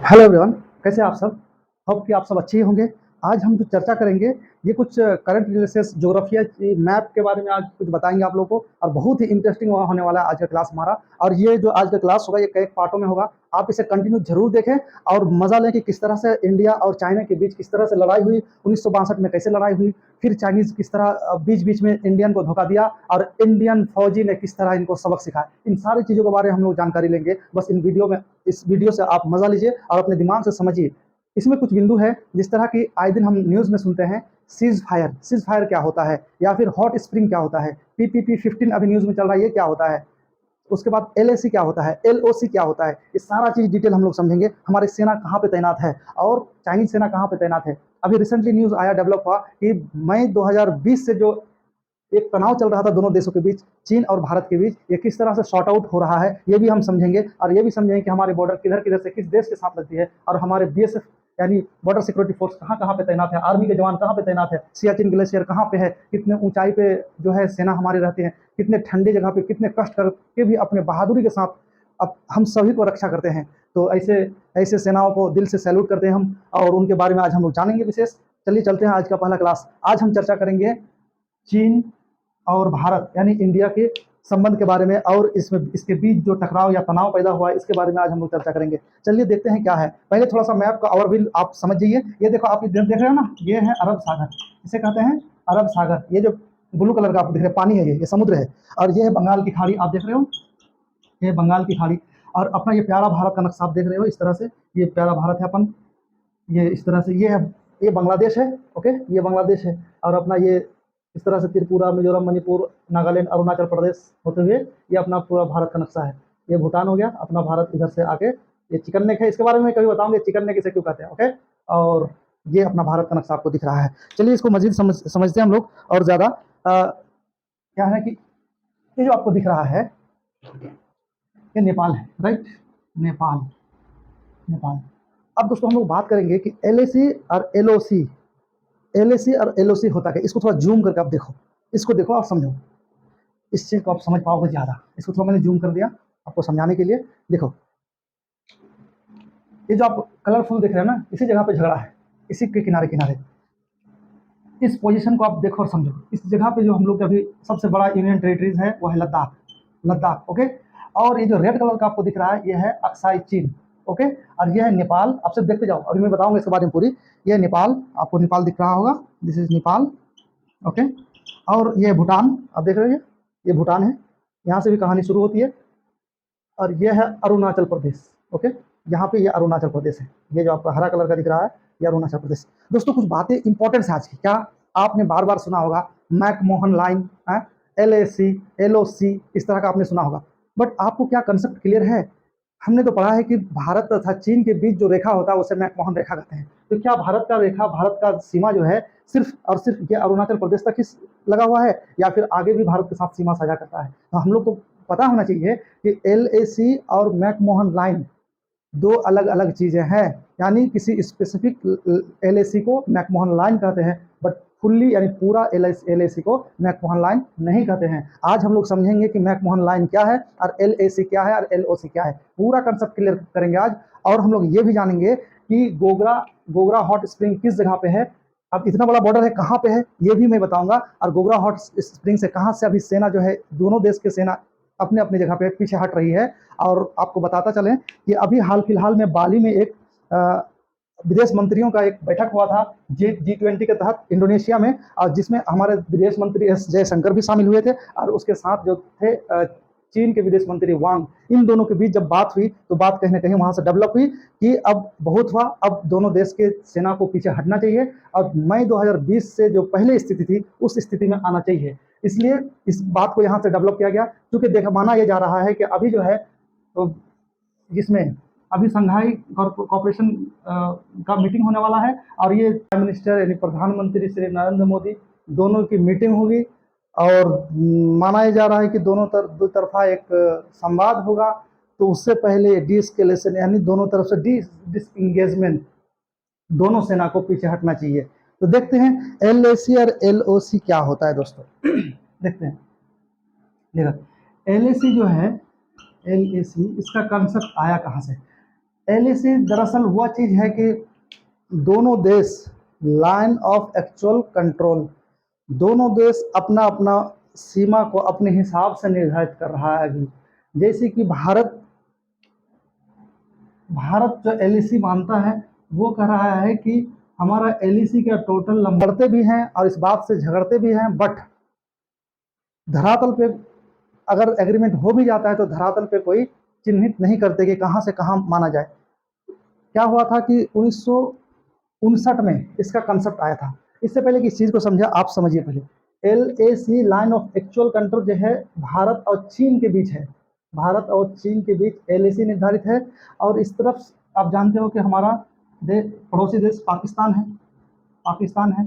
Hello everyone, कैसे हैं आप सब? होप कि आप सब अच्छे ही होंगे। आज हम जो चर्चा करेंगे, ये कुछ करंट रिलेशंस ज्योग्राफिया मैप के बारे में आज कुछ बताएंगे आप लोगों को, और बहुत ही इंटरेस्टिंग होने वाला है आज का क्लास हमारा। और ये जो आज का क्लास होगा, ये कई पार्टों में होगा। आप इसे कंटिन्यू जरूर देखें और मजा लें कि किस तरह से इंडिया और चाइना के बीच किस तरह से लड़ाई हुई, 1962 में कैसे लड़ाई हुई, फिर चाइनीज किस तरह बीच बीच में इंडियन को धोखा दिया, और इंडियन फौजी ने किस तरह इनको सबक सिखाया। इन सारी चीज़ों के बारे में हम लोग जानकारी लेंगे। बस इस वीडियो से आप मजा लीजिए और अपने दिमाग से समझिए। इसमें कुछ बिंदु है, जिस तरह की आए दिन हम न्यूज़ में सुनते हैं, सीज फायर क्या होता है, या फिर हॉट स्प्रिंग क्या होता है, PPP-15 अभी न्यूज़ में चल रहा है, ये क्या होता है। उसके बाद LAC क्या होता है, LOC क्या होता है, ये सारा चीज़ डिटेल हम लोग समझेंगे। हमारी सेना कहाँ पे तैनात है और चाइनीज सेना कहाँ पे तैनात है। अभी रिसेंटली न्यूज़ आया, डेवलप हुआ कि मई 2020 से जो एक तनाव चल रहा था दोनों देशों के बीच, चीन और भारत के बीच, ये किस तरह से शॉर्ट आउट हो रहा है, ये भी हम समझेंगे। और ये भी समझेंगे कि हमारे बॉर्डर किधर किधर से किस देश के साथ लगती है, और हमारे BSF यानी बॉर्डर सिक्योरिटी फोर्स कहाँ कहाँ पे तैनात है, आर्मी के जवान कहाँ पे तैनात है, सियाचिन ग्लेशियर कहाँ पे है, कितने ऊंचाई पे जो है सेना हमारी रहती है, कितने ठंडी जगह पे कितने कष्ट करके भी अपने बहादुरी के साथ अब हम सभी को रक्षा करते हैं। तो ऐसे ऐसे सेनाओं को दिल से सैल्यूट करते हैं हम, और उनके बारे में आज हम लोग जानेंगे विशेष। चलिए चलते हैं आज का पहला क्लास। आज हम चर्चा करेंगे चीन और भारत यानी इंडिया के संबंध के बारे में, और इसमें इसके बीच जो टकराव या तनाव पैदा हुआ है, इसके बारे में आज हम लोग चर्चा करेंगे। चलिए देखते हैं क्या है। पहले थोड़ा सा मैप का ओवरव्यू आप समझ जाइए। ये देखो, आप देख रहे हो ना, ये है अरब सागर, इसे कहते हैं अरब सागर। ये जो ब्लू कलर का आप देख रहे हैं पानी है, ये समुद्र है। और ये है बंगाल की खाड़ी, आप देख रहे हो, ये बंगाल की खाड़ी। और अपना ये प्यारा भारत का नक्शा आप देख रहे हो इस तरह से, ये प्यारा भारत है अपन, ये इस तरह से, ये है, ये बांग्लादेश है। ओके, ये बांग्लादेश है। और अपना ये इस तरह से त्रिपुरा, मिजोरम, मणिपुर, नागालैंड, अरुणाचल प्रदेश होते हुए ये अपना पूरा भारत का नक्शा है। ये भूटान हो गया अपना भारत, इधर से आके ये चिकन नेक है, इसके बारे में कभी बताऊंगे चिकन नेक इसे क्यों कहते हैं। ओके, और ये अपना भारत का नक्शा आपको दिख रहा है। चलिए इसको मजीद समझते हैं हम लोग और ज़्यादा। क्या है कि ये जो आपको दिख रहा है, ये नेपाल है, राइट, नेपाल, नेपाल। अब दोस्तों हम लोग बात करेंगे कि LAC और LOC होता है। इसको थोड़ा जूम करके आप देखो, इसको देखो, आप समझो, इस चीज़ को आप समझ पाओगे ज़्यादा। इसको थोड़ा मैंने जूम कर दिया आपको समझाने के लिए। देखो, ये जो आप कलरफुल देख रहे हैं ना, इसी जगह पे झगड़ा है, इसी के किनारे किनारे। इस पोजीशन को आप देखो और समझो। इस जगह पे जो हम लोग का अभी सबसे बड़ा यूनियन टेरिटरीज है, वो है लद्दाख, लद्दाख। ओके, और ये जो रेड कलर का आपको दिख रहा है, ये है अक्साई चीन। ओके, और ये है नेपाल। आप सब देखते जाओ, अभी मैं बताऊंगा इसके बारे में पूरी। ये नेपाल, आपको नेपाल दिख रहा होगा, दिस इज नेपाल। ओके, और ये भूटान, आप देख रहे हैं, ये भूटान है, यहाँ से भी कहानी शुरू होती है। और ये है अरुणाचल प्रदेश। ओके, यहाँ पे ये अरुणाचल प्रदेश है, ये जो आपका हरा कलर का दिख रहा है, ये अरुणाचल प्रदेश। दोस्तों कुछ बातें इंपॉर्टेंट है आज की। क्या आपने बार बार सुना होगा मैकमोहन लाइन, LAC, LOC, इस तरह का आपने सुना होगा, बट आपको क्या कंसेप्ट क्लियर है? हमने तो पढ़ा है कि भारत तथा चीन के बीच जो रेखा होता है उसे मैकमोहन रेखा कहते हैं। तो क्या भारत का रेखा, भारत का सीमा जो है सिर्फ और सिर्फ ये अरुणाचल प्रदेश तक ही लगा हुआ है, या फिर आगे भी भारत के साथ सीमा साझा करता है? तो हम लोग को पता होना चाहिए कि LAC और मैकमोहन लाइन दो अलग अलग चीज़ें हैं। यानी किसी स्पेसिफिक LAC को मैकमोहन लाइन कहते हैं, बट फुल्ली यानी पूरा LAC को मैकमोहन लाइन नहीं कहते हैं। आज हम लोग समझेंगे कि मैकमोहन लाइन क्या है और LAC क्या है और LOC क्या है। पूरा कंसेप्ट क्लियर करेंगे आज। और हम लोग ये भी जानेंगे कि गोगरा हॉट स्प्रिंग किस जगह पे है। अब इतना बड़ा बॉर्डर है, कहाँ पे है ये भी मैं बताऊंगा। और गोगरा हॉट स्प्रिंग से कहाँ से अभी सेना जो है, दोनों देश की सेना अपने अपने जगह पे पीछे हट रही है। और आपको बताता चलें कि अभी हाल फिलहाल में बाली में एक विदेश मंत्रियों का एक बैठक हुआ था, G20 के तहत इंडोनेशिया में, और जिसमें हमारे विदेश मंत्री S जयशंकर भी शामिल हुए थे, और उसके साथ जो थे चीन के विदेश मंत्री वांग। इन दोनों के बीच जब बात हुई तो बात कहीं ना कहीं वहां से डेवलप हुई कि अब बहुत हुआ, अब दोनों देश के सेना को पीछे हटना चाहिए, और मई 2020 से जो पहले स्थिति थी उस स्थिति में आना चाहिए। इसलिए इस बात को यहाँ से डेवलप किया गया, क्योंकि देखा माना यह जा रहा है कि अभी जो है, तो जिसमें अभी संघाई कॉर्पोरेशन का मीटिंग होने वाला है, और ये प्राइम मिनिस्टर यानी प्रधानमंत्री श्री नरेंद्र मोदी दोनों की मीटिंग होगी। और माना जा रहा है कि दो तरफा एक संवाद होगा। तो उससे पहले डीएस्केलेशन यानी दोनों तरफ से डिसएंगेजमेंट, दोनों सेना को पीछे हटना चाहिए। तो देखते हैं LAC और LOC क्या होता है दोस्तों। देखते हैं, देखो LAC जो है, LAC इसका कंसेप्ट आया कहाँ से? एलएसी दरअसल वह चीज है कि दोनों देश, लाइन ऑफ एक्चुअल कंट्रोल, दोनों देश अपना अपना सीमा को अपने हिसाब से निर्धारित कर रहा है अभी। जैसे कि भारत जो एलएसी मानता है वो कह रहा है कि हमारा एलएसी का टोटल नंबर बढ़ते भी हैं और इस बात से झगड़ते भी हैं, बट धरातल पे अगर एग्रीमेंट हो भी जाता है तो धरातल पे कोई चिन्हित नहीं करते कि कहाँ से कहाँ माना जाए। क्या हुआ था कि 1959 में इसका कंसेप्ट आया था। इससे पहले कि इस चीज़ को समझा, आप समझिए पहले। LAC line of actual control जो है भारत और चीन के बीच है। भारत और चीन के बीच LAC निर्धारित है। और इस तरफ आप जानते हो कि हमारा पड़ोसी देश पाकिस्तान है।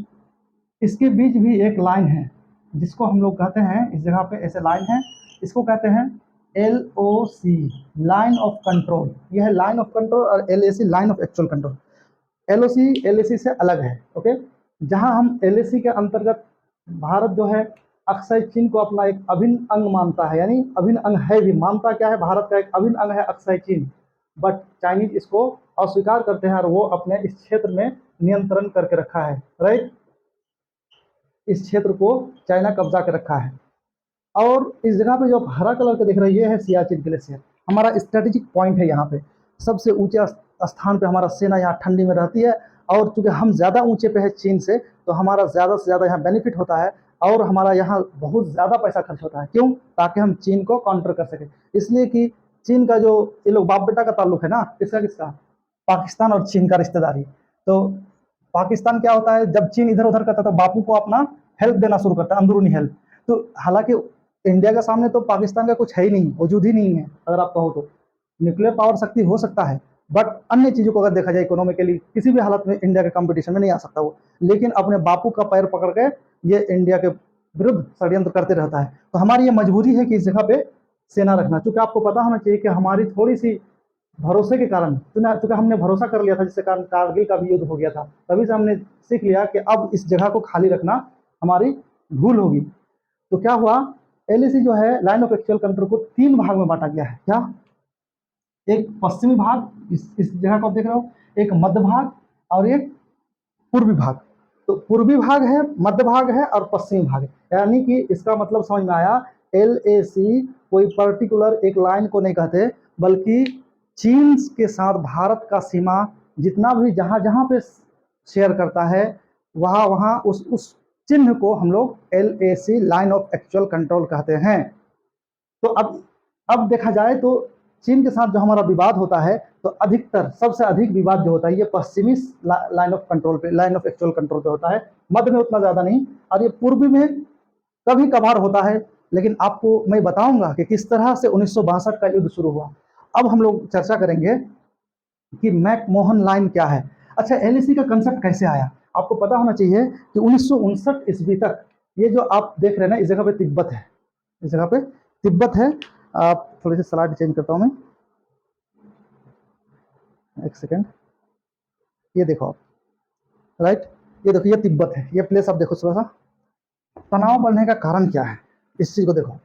इसके बीच भी एक लाइन है जिसको हम लोग कहते हैं, इस जगह पे ऐसे लाइन है, इसको कहते हैं LOC लाइन ऑफ कंट्रोल। यह है लाइन ऑफ कंट्रोल और LAC line of actual control. LOC LAC से अलग है, ओके। जहां हम LAC के अंतर्गत भारत जो है अक्सर चीन को अपना एक अभिन्न अंग मानता है, यानी अभिन्न अंग है भी, मानता क्या है, भारत का एक अभिन्न अंग है अक्सर चीन, बट चाइनीज इसको अस्वीकार करते हैं और वो अपने इस क्षेत्र में नियंत्रण करके रखा है, राइट। इस क्षेत्र को चाइना कब्जा कर रखा है। और इस जगह पे जो हरा कलर के दिख रहा है ये है सियाचिन ग्लेशियर, हमारा स्ट्रेटेजिक पॉइंट है। यहाँ पे सबसे ऊंचे स्थान पे हमारा सेना यहाँ ठंडी में रहती है, और चूंकि हम ज़्यादा ऊंचे पे है चीन से, तो हमारा ज़्यादा से ज़्यादा यहाँ बेनिफिट होता है और हमारा यहाँ बहुत ज़्यादा पैसा खर्च होता है। क्यों? ताकि हम चीन को काउंटर कर सकें। इसलिए कि चीन का जो ये लोग बाप बेटा का ताल्लुक है ना, किसका पाकिस्तान और चीन का रिश्तेदारी। तो पाकिस्तान क्या होता है, जब चीन इधर उधर करता है तो बापू को अपना हेल्प देना शुरू करता है, अंदरूनी हेल्प। तो हालांकि इंडिया के सामने तो पाकिस्तान का कुछ है ही नहीं, वजूद ही नहीं है। अगर आप कहो तो न्यूक्लियर पावर शक्ति हो सकता है, बट अन्य चीज़ों को अगर देखा जाए इकोनॉमिकली किसी भी हालत में इंडिया के कंपटीशन में नहीं आ सकता वो। लेकिन अपने बापू का पैर पकड़ के ये इंडिया के विरुद्ध षड्यंत्र करते रहता है। तो हमारी ये मजबूरी है कि इस जगह पे सेना रखना। चूंकि आपको पता होना चाहिए कि हमारी थोड़ी सी भरोसे के कारण, चूंकि हमने भरोसा कर लिया था, जिसके कारण कारगिल का भी युद्ध हो गया था, तभी से हमने सीख लिया कि अब इस जगह को खाली रखना हमारी भूल होगी। तो क्या हुआ, LAC जो है लाइन ऑफ एक्चुअल कंट्रोल को 3 भाग में बांटा गया है। क्या? एक पश्चिमी भाग, इस जगह को आप देख रहे हो, एक मध्य भाग और एक पूर्वी भाग। तो पूर्वी भाग है, मध्य भाग है और पश्चिमी भाग है। यानी कि इसका मतलब समझ में आया, LAC कोई पर्टिकुलर एक लाइन को नहीं कहते, बल्कि चीन के साथ भारत का सीमा जितना भी जहां जहां पे शेयर करता है, वहां वहां उस चिन्ह को हम लोग LAC line of actual control कहते हैं। तो अब देखा जाए तो चीन के साथ जो हमारा विवाद होता है, तो अधिकतर सबसे अधिक विवाद जो होता है ये पश्चिमी लाइन ऑफ कंट्रोल पे, लाइन ऑफ एक्चुअल कंट्रोल पे होता है। मध्य में उतना ज्यादा नहीं, और ये पूर्वी में कभी कभार होता है। लेकिन आपको मैं बताऊंगा कि किस तरह से 1962 का युद्ध शुरू हुआ। अब हम लोग चर्चा करेंगे कि मैकमोहन लाइन क्या है। अच्छा, LAC का कंसेप्ट कैसे आया? आपको पता होना चाहिए कि 1959 ईस्वी तक ये जो आप देख रहे हैं ना, इस जगह पे तिब्बत है, इस जगह पे तिब्बत है। आप थोड़ी सी स्लाइड चेंज करता हूं मैं, एक सेकेंड। ये देखो आप, राइट, ये देखो, ये तिब्बत है, ये प्लेस आप देखो। थोड़ा सा तनाव बढ़ने का कारण क्या है, इस चीज को देखो।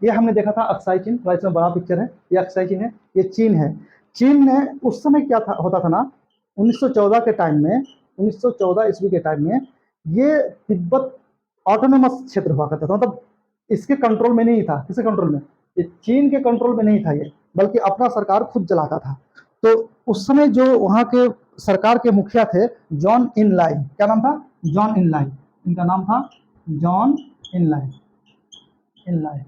ये हमने देखा था अक्साई चीन, राइट में बड़ा पिक्चर है, ये अक्साई चीन है, ये चीन है। चीन ने उस समय क्या था, होता था ना, 1914 के टाइम में, 1914 ईस्वी के टाइम में ये तिब्बत ऑटोनोमस क्षेत्र हुआ करता था। मतलब इसके कंट्रोल में नहीं था। किसके कंट्रोल में? ये चीन के कंट्रोल में नहीं था ये, बल्कि अपना सरकार खुद चलाता था। तो उस समय जो वहाँ के सरकार के मुखिया थे, जॉन इनलाई, क्या नाम था? जॉन इनलाई, इनका नाम था जॉन इनलाई।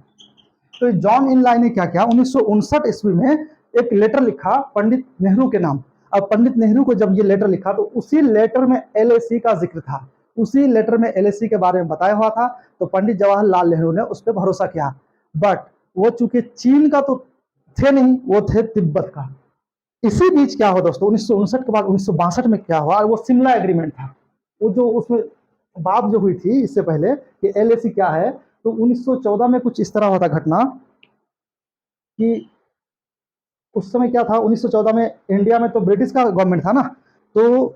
तो जॉन इनलाई ने क्या किया, 1959 ईस्वी में एक लेटर लिखा पंडित नेहरू के नाम। अब पंडित नेहरू को जब ये लेटर लिखा तो उसी लेटर में LAC का जिक्र था, उसी लेटर में LAC के बारे में बताया हुआ था। तो पंडित जवाहरलाल नेहरू ने उस पर भरोसा किया। बट वो चूंकि चीन का तो थे नहीं, वो थे तिब्बत का। इसी बीच क्या हुआ दोस्तों, 1959 के बाद 1962 में क्या हुआ, वो शिमला एग्रीमेंट था। वो जो उसमें बात जो हुई थी इससे पहले कि LAC क्या है, तो 1914 में कुछ इस तरह होता घटना कि उस समय क्या था, 1914 में इंडिया में तो ब्रिटिश का गवर्नमेंट था ना। तो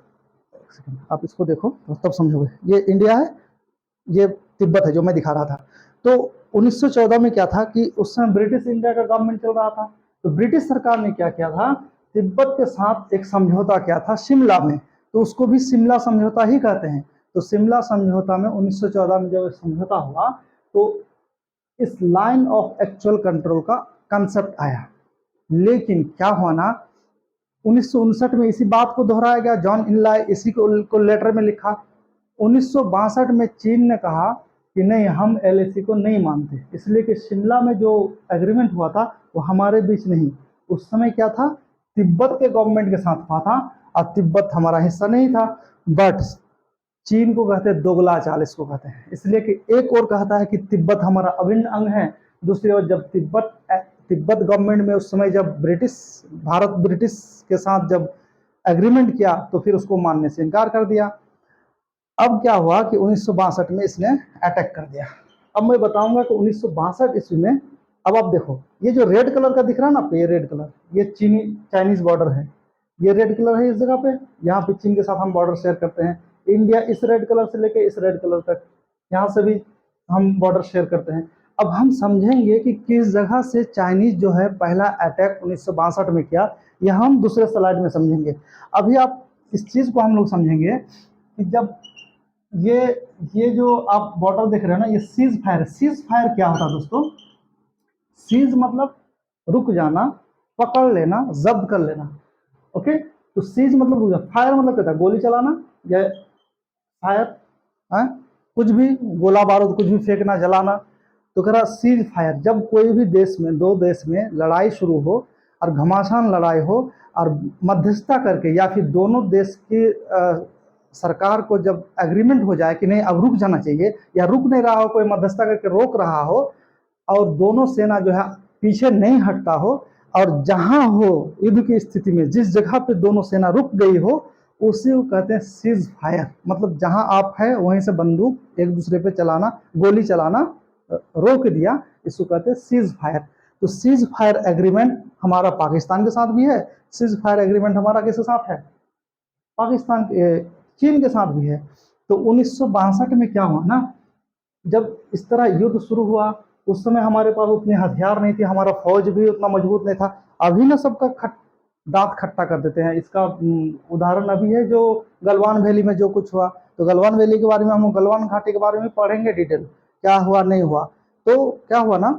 आप इसको देखो तो तब समझोगे, ये इंडिया है, ये तिब्बत है जो मैं दिखा रहा था। तो 1914 में क्या था कि उस समय ब्रिटिश इंडिया का गवर्नमेंट चल रहा था। तो ब्रिटिश सरकार ने क्या किया था, तिब्बत के साथ एक समझौता किया था शिमला में, तो उसको भी शिमला समझौता ही कहते हैं। तो शिमला समझौता में 1914 में जब समझौता हुआ तो इस लाइन ऑफ एक्चुअल कंट्रोल का कंसेप्ट आया। लेकिन क्या हुआ ना, 1959 में इसी बात को दोहराया गया, जॉन इनलाय इसी को लेटर में लिखा। 1962 में चीन ने कहा कि नहीं, हम एलएसी को नहीं मानते, इसलिए कि शिमला में जो एग्रीमेंट हुआ था वो हमारे बीच नहीं, उस समय क्या था, तिब्बत के गवर्नमेंट के साथ हुआ था और तिब्बत हमारा हिस्सा नहीं था। बट चीन को कहते हैं दोगला चाल, इसको कहते हैं, इसलिए कि एक और कहता है कि तिब्बत हमारा अभिन्न अंग है, दूसरी ओर जब तिब्बत गवर्नमेंट में उस समय जब भारत ब्रिटिश के साथ जब एग्रीमेंट किया तो फिर उसको मानने से इनकार कर दिया। अब क्या हुआ कि 1962 में इसने अटैक कर दिया। अब मैं बताऊंगा कि 1962 ईस्वी में, अब आप देखो ये जो रेड कलर का दिख रहा है ना, ये रेड कलर, ये चाइनीज बॉर्डर है, ये रेड कलर है इस जगह पे, यहाँ पे चीन के साथ हम बॉर्डर शेयर करते हैं। इंडिया इस रेड कलर से लेके इस रेड कलर तक, यहाँ से भी हम बॉर्डर शेयर करते हैं। अब हम समझेंगे कि किस जगह से चाइनीज जो है पहला अटैक 1962 में किया, यह हम दूसरे स्लाइड में समझेंगे। अभी आप इस चीज को हम लोग समझेंगे कि जब ये जो आप बॉर्डर देख रहे हैं ना, ये सीज फायर। सीज फायर क्या होता है दोस्तों? सीज मतलब रुक जाना, पकड़ लेना, जब्त कर लेना। ओके, तो सीज मतलब रुक जाना, फायर मतलब क्या था, गोली चलाना या फायर, कुछ भी गोला बारूद कुछ भी फेंकना, जलाना। तो कह रहा सीज फायर, जब कोई भी देश में, दो देश में लड़ाई शुरू हो और घमासान लड़ाई हो और मध्यस्थता करके या फिर दोनों देश की सरकार को जब एग्रीमेंट हो जाए कि नहीं अब रुक जाना चाहिए, या रुक नहीं रहा हो, कोई मध्यस्थता करके रोक रहा हो और दोनों सेना जो है पीछे नहीं हटता हो, और जहां हो युद्ध की स्थिति में जिस जगह पे दोनों सेना रुक गई हो उसी को कहते हैं सीज फायर। मतलब जहां आप है वहीं से बंदूक एक दूसरे पे चलाना, गोली चलाना रोक दिया, इसको कहते हैं सीज फायर। तो सीज फायर एग्रीमेंट हमारा पाकिस्तान के साथ भी है, सीज फायर एग्रीमेंट हमारा किसके साथ है, पाकिस्तान चीन के साथ भी है। तो 1962 में क्या हुआ ना, जब इस तरह युद्ध शुरू हुआ उस समय हमारे पास उतने हथियार नहीं थे, हमारा फौज भी उतना मजबूत नहीं था। अभी ना सबका दांत खट्टा कर देते हैं, इसका उदाहरण अभी है जो गलवान वैली में जो कुछ हुआ। तो गलवान वैली के बारे में हम गलवान घाटी के बारे में पढ़ेंगे डिटेल, क्या हुआ नहीं हुआ। तो क्या हुआ ना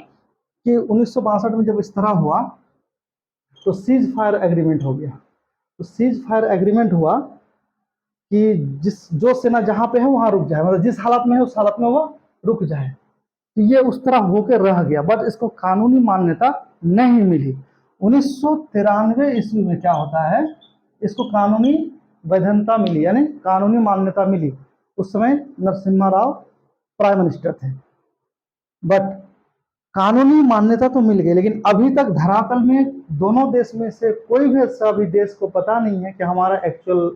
कि 1962 में जब इस तरह हुआ तो सीज फायर एग्रीमेंट हो गया। तो सीज फायर एग्रीमेंट हुआ कि जो सेना जहां पे है वहां रुक जाए, मतलब जिस हालत में है उस हालत में वो रुक जाए। तो ये उस तरह होकर रह गया, बट इसको कानूनी मान्यता नहीं मिली। 1993 ईस्वी में क्या होता है, इसको कानूनी वैधता मिली, यानी कानूनी मान्यता मिली। उस समय नरसिम्हा राव प्राइम मिनिस्टर थे, बट कानूनी मान्यता तो मिल गई, लेकिन अभी तक धरातल में दोनों देश में से कोई भी सभी देश को पता नहीं है कि हमारा एक्चुअल,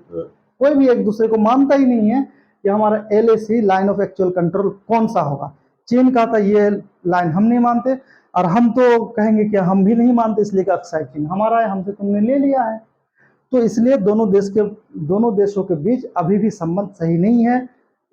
कोई भी एक दूसरे को मानता ही नहीं है कि हमारा LAC line of actual control कौन सा होगा। चीन का था ये लाइन हम नहीं मानते, और हम तो कहेंगे कि हम भी नहीं मानते, इसलिए कि अक्साइड चीन हमारा है, हमसे तुमने ले लिया है। तो इसलिए दोनों देशों के बीच अभी भी संबंध सही नहीं है।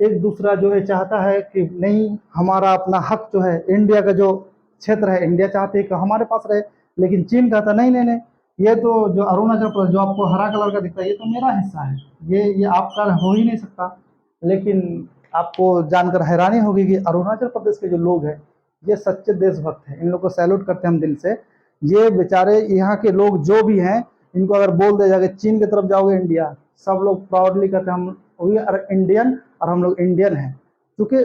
एक दूसरा जो है चाहता है कि नहीं हमारा अपना हक जो है, इंडिया का जो क्षेत्र है, इंडिया चाहते है कि हमारे पास रहे, लेकिन चीन कहता नहीं नहीं नहीं, ये तो जो अरुणाचल प्रदेश जो आपको हरा कलर का दिखता है ये तो मेरा हिस्सा है, ये आपका हो ही नहीं सकता। लेकिन आपको जानकर हैरानी होगी कि अरुणाचल प्रदेश के जो लोग हैं ये सच्चे देशभक्त हैं, इन लोग को सैल्यूट करते हैं हम दिल से। ये बेचारे यहाँ के लोग जो भी हैं, इनको अगर बोल दिया जाए चीन की तरफ जाओगे इंडिया, सब लोग प्राउडली कहते हैं हम वी आर इंडियन, और हम लोग इंडियन हैं। क्योंकि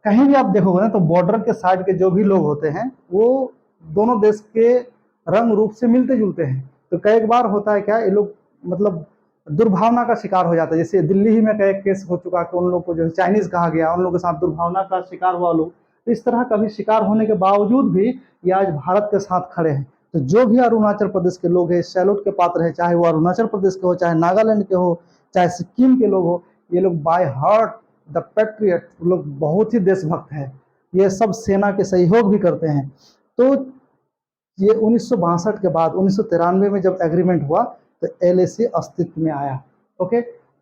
कहीं भी आप देखोगे ना तो बॉर्डर के साइड के जो भी लोग होते हैं वो दोनों देश के रंग रूप से मिलते जुलते हैं। तो कई बार होता है क्या, ये लोग मतलब दुर्भावना का शिकार हो जाता है। जैसे दिल्ली ही में कई केस हो चुका कि उन लोग को जो चाइनीज कहा गया, उन लोगों के साथ दुर्भावना का शिकार हुआ लोग। तो इस तरह कभी शिकार होने के बावजूद भी ये आज भारत के साथ खड़े हैं। तो जो भी अरुणाचल प्रदेश के लोग हैं सैल्यूट के पात्र है, चाहे वो अरुणाचल प्रदेश के हो, चाहे नागालैंड के हो, चाहे सिक्किम के लोग हो। ये लोग बाय हार्ट द पैट्रियट, लोग बहुत ही देशभक्त हैं, ये सब सेना के सहयोग भी करते हैं। तो ये 1962 के बाद 1993 में जब एग्रीमेंट हुआ तो LAC अस्तित्व में आया। ओके,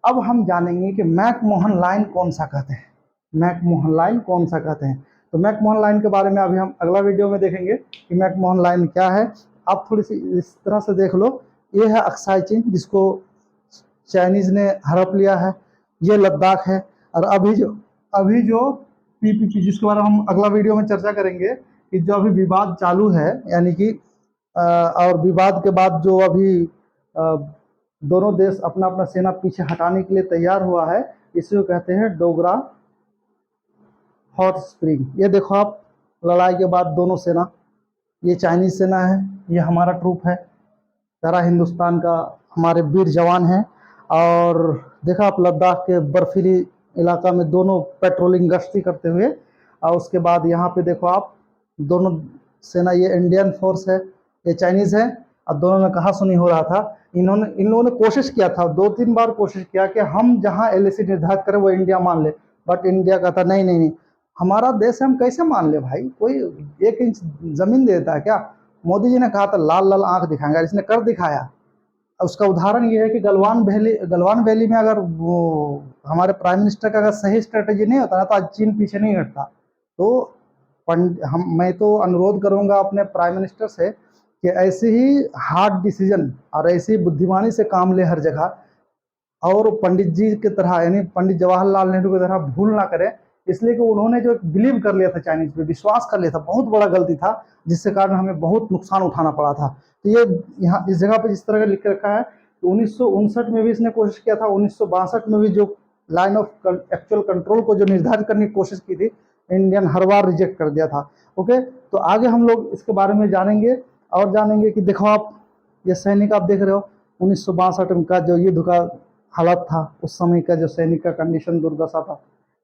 अब हम जानेंगे कि मैकमोहन लाइन कौन सा कहते हैं, मैकमोहन लाइन कौन सा कहते हैं। तो मैकमोहन लाइन के बारे में अभी हम अगला वीडियो में देखेंगे कि मैकमोहन लाइन क्या है। आप थोड़ी सी इस तरह से देख लो, ये है अक्साई चीन जिसको चाइनीज ने हड़प लिया है, ये लद्दाख है। और अभी जो पीपीपी जिसके बारे में हम अगला वीडियो में चर्चा करेंगे कि जो अभी विवाद चालू है, यानी कि और विवाद के बाद जो अभी दोनों देश अपना अपना सेना पीछे हटाने के लिए तैयार हुआ है, इसे कहते हैं डोगरा हॉट स्प्रिंग। ये देखो आप, लड़ाई के बाद दोनों सेना, ये चाइनीज सेना है, ये हमारा ट्रूप है, सारा हिंदुस्तान का हमारे वीर जवान हैं। और देखा आप लद्दाख के बर्फीली इलाका में दोनों पेट्रोलिंग गश्ती करते हुए। और उसके बाद यहाँ पे देखो आप, दोनों सेना, ये इंडियन फोर्स है, ये चाइनीज़ है। और दोनों में कहा सुनी हो रहा था, इन लोगों ने कोशिश किया था, 2-3 बार कोशिश किया कि हम जहाँ एलएसी निर्धारित करें वो इंडिया मान ले, बट इंडिया कहता नहीं नहीं नहीं, हमारा देश है, हम कैसे मान ले भाई, कोई 1 इंच जमीन दे देता है क्या। मोदी जी ने कहा था लाल लाल आंख दिखाएंगे, इसने कर दिखाया। उसका उदाहरण ये है कि गलवान वैली में अगर वो हमारे प्राइम मिनिस्टर का अगर सही स्ट्रेटेजी नहीं होता ना, तो आज चीन पीछे नहीं हटता। तो मैं तो अनुरोध करूंगा अपने प्राइम मिनिस्टर से कि ऐसे ही हार्ड डिसीजन और ऐसी बुद्धिमानी से काम ले हर जगह, और पंडित जी की तरह, यानी पंडित जवाहरलाल नेहरू की तरह भूल ना करें। इसलिए कि उन्होंने जो बिलीव कर लिया था चाइनीज पे, विश्वास कर लिया था, बहुत बड़ा गलती था, जिसके कारण हमें बहुत नुकसान उठाना पड़ा था। तो ये यहाँ इस जगह पे जिस तरह का लिख के रखा है कि 1959 में भी इसने कोशिश किया था, 1962 में भी जो लाइन ऑफ एक्चुअल कंट्रोल को जो निर्धारित करने की कोशिश की थी, इंडियन हर बार रिजेक्ट कर दिया था। ओके, तो आगे हम लोग इसके बारे में जानेंगे, और जानेंगे कि देखो आप, ये सैनिक आप देख रहे हो, 1962 का जो युद्ध का हालत था, उस समय का जो सैनिक का कंडीशन दुर्दशा था,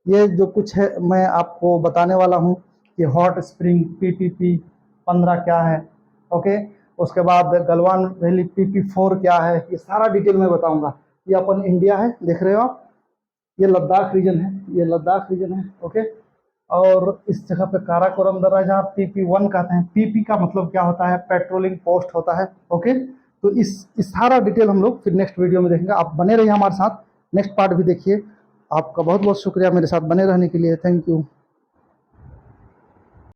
ये जो कुछ है मैं आपको बताने वाला हूँ कि हॉट स्प्रिंग पीपीपी 15 क्या है। ओके, उसके बाद गलवान वैली PP4 क्या है, ये सारा डिटेल में बताऊंगा। ये अपन इंडिया है, देख रहे हो आप, ये लद्दाख रीजन है, ये लद्दाख रीजन है। ओके, और इस जगह पे काराकोरम दर्रा, जहाँ PP1 कहते हैं, PP का मतलब क्या होता है, पेट्रोलिंग पोस्ट होता है। ओके, तो इस सारा डिटेल हम लोग फिर नेक्स्ट वीडियो में देखेंगे। आप बने रहिए हमारे साथ, नेक्स्ट पार्ट भी देखिए। आपका बहुत बहुत शुक्रिया मेरे साथ बने रहने के लिए, थैंक यू।